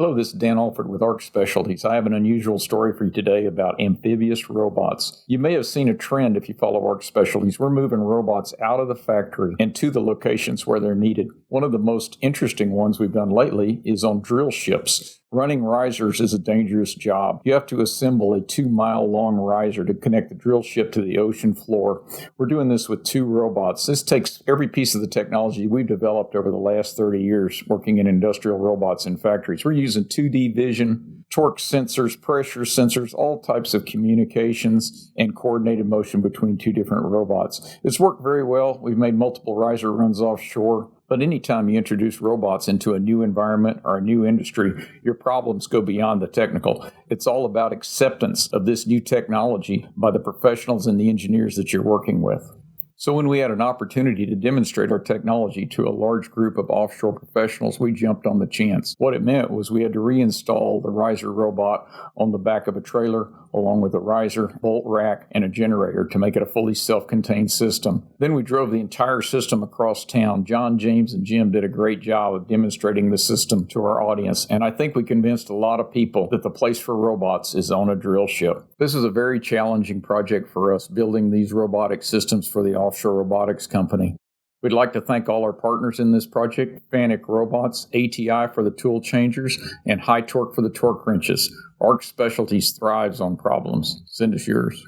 Hello, this is Dan Alford with ARC Specialties. I have an unusual story for you today about amphibious robots. You may have seen a trend if you follow ARC Specialties. We're moving robots out of the factory and to the locations where they're needed. One of the most interesting ones we've done lately is on drill ships. Running risers is a dangerous job. You have to assemble a 2-mile-long riser to connect the drill ship to the ocean floor. We're doing this with 2 robots. This takes every piece of the technology we've developed over the last 30 years working in industrial robots in factories. We're using 2D vision, torque sensors, pressure sensors, all types of communications, and coordinated motion between 2 different robots. It's worked very well. We've made multiple riser runs offshore. But anytime you introduce robots into a new environment or a new industry, your problems go beyond the technical. It's all about acceptance of this new technology by the professionals and the engineers that you're working with. So when we had an opportunity to demonstrate our technology to a large group of offshore professionals, we jumped on the chance. What it meant was we had to reinstall the riser robot on the back of a trailer, along with a riser, bolt rack, and a generator to make it a fully self-contained system. Then we drove the entire system across town. John, James, and Jim did a great job of demonstrating the system to our audience, and I think we convinced a lot of people that the place for robots is on a drill ship. This is a very challenging project for us, building these robotic systems for the offshore robotics company. We'd like to thank all our partners in this project, Fanuc Robots, ATI for the tool changers, and High Torque for the torque wrenches. ARC Specialties thrives on problems. Send us yours.